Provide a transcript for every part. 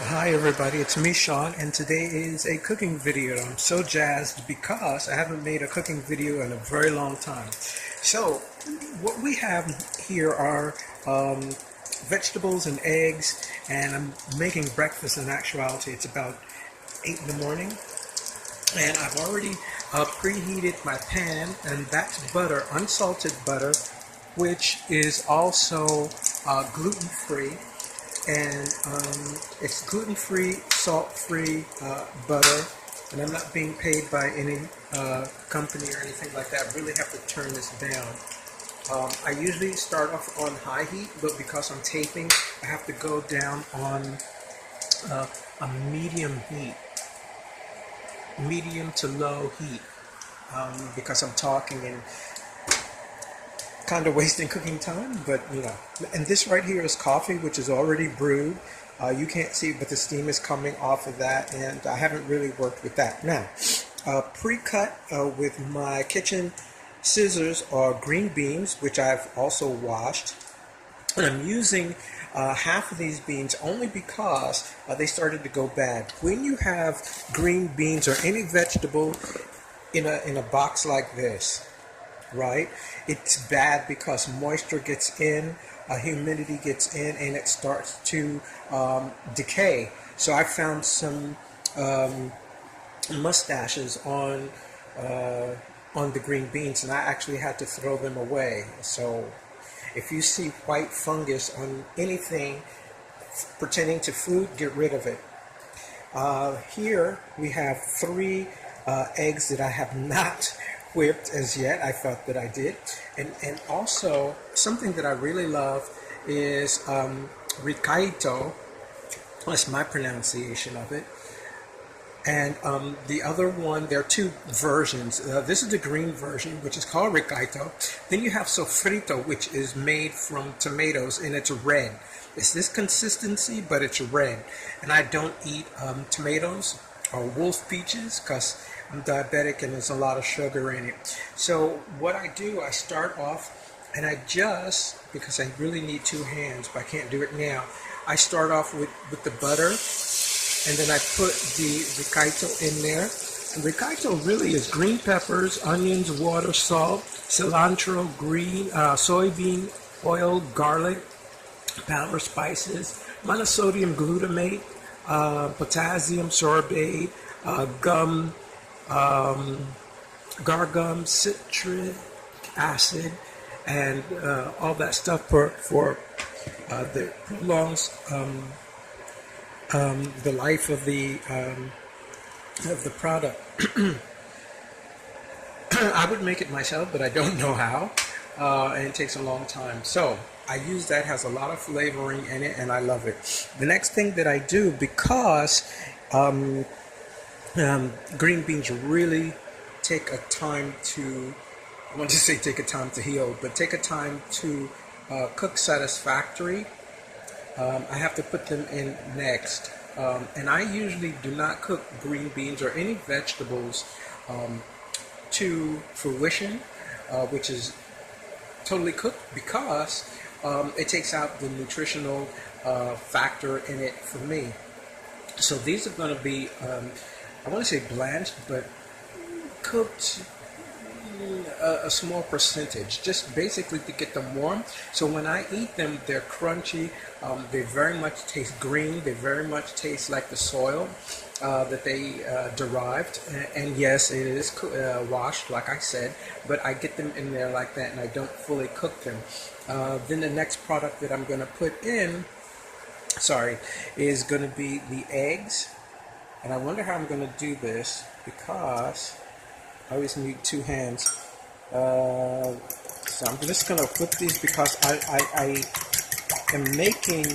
Hi everybody, it's me Shaun, and today is a cooking video. I'm so jazzed because I haven't made a cooking video in a very long time. So what we have here are vegetables and eggs, and I'm making breakfast. In actuality, it's about 8 in the morning, and I've already preheated my pan, and that's butter, unsalted butter, which is also gluten-free, and it's gluten-free, salt-free butter, and I'm not being paid by any company or anything like that. I really have to turn this down. I usually start off on high heat, but because I'm taping, I have to go down on a medium to low heat, because I'm talking and kind of wasting cooking time, but you know. And this right here is coffee, which is already brewed. You can't see, but the steam is coming off of that, and I haven't really worked with that. Now, pre-cut with my kitchen scissors are green beans, which I've also washed. And I'm using half of these beans only because they started to go bad. When you have green beans or any vegetable in a box like this, right, it's bad because moisture gets in, humidity gets in, and it starts to decay. So I found some mustaches on the green beans, and I actually had to throw them away. So if you see white fungus on anything pertaining to food, get rid of it. Here we have 3 eggs that I have not whipped as yet. I thought that I did. And also, something that I really love is ricaito. That's my pronunciation of it. And the other one, there are 2 versions. This is the green version, which is called ricaito. Then you have sofrito, which is made from tomatoes, and it's red. It's this consistency, but it's red. And I don't eat tomatoes or wolf peaches because I'm diabetic and there's a lot of sugar in it. So what I do, I start off, and I just, because I really need 2 hands, but I can't do it now, I start off with the butter, and then I put the ricaito in there. And ricaito really is green peppers, onions, water, salt, cilantro, green soybean oil, garlic, powder spices, monosodium glutamate, potassium sorbate, gum, gargum, citric acid, and all that stuff for that prolongs the life of the product. I would make it myself, but I don't know how, and it takes a long time. So I use that, has a lot of flavoring in it, and I love it. The next thing that I do, because green beans really take a time to, I want to say take a time to heal, but take a time to cook satisfactory. I have to put them in next. And I usually do not cook green beans or any vegetables to fruition, which is totally cooked, because it takes out the nutritional factor in it for me. So these are going to be, I want to say blanched, but cooked a small percentage, just basically to get them warm. So when I eat them, they're crunchy. They very much taste green. They very much taste like the soil that they derived. And yes, it is washed, like I said, but I get them in there like that, and I don't fully cook them. Then the next product that I'm going to put in, is going to be the eggs. And I wonder how I'm going to do this, because I always need 2 hands. So I'm just going to flip these because I am making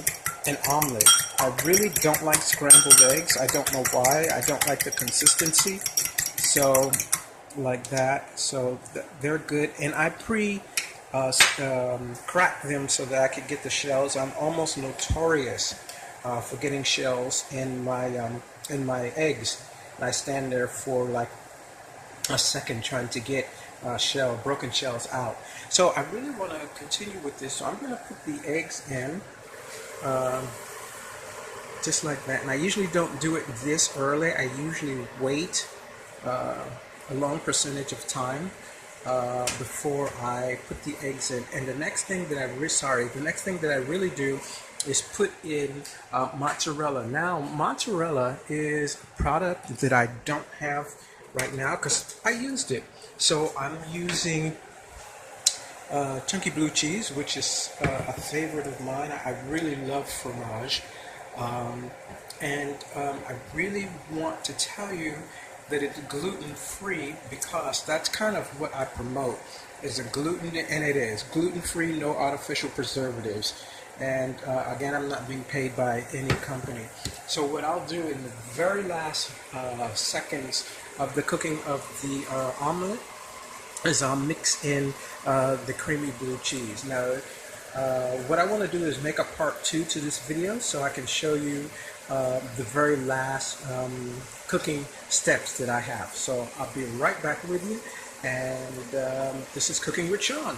an omelet. I really don't like scrambled eggs. I don't know why. I don't like the consistency. So, like that. So they're good. And I crack them so that I could get the shells. I'm almost notorious for getting shells in my eggs. And I stand there for like a second trying to get broken shells out. So I really want to continue with this. So I'm going to put the eggs in. just like that. And I usually don't do it this early. I usually wait a long percentage of time before I put the eggs in. And the next thing that I really do is put in mozzarella. Now, mozzarella is a product that I don't have right now because I used it. So I'm using chunky blue cheese, which is a favorite of mine. I really love fromage. I really want to tell you that it's gluten-free because that's kind of what I promote, is a gluten, and it is gluten-free, no artificial preservatives. And again, I'm not being paid by any company. So what I'll do in the very last seconds of the cooking of the omelet is I'll mix in the creamy blue cheese. Now, what I want to do is make a part 2 to this video so I can show you the very last cooking steps that I have. So I'll be right back with you, and this is Cooking with Shaun.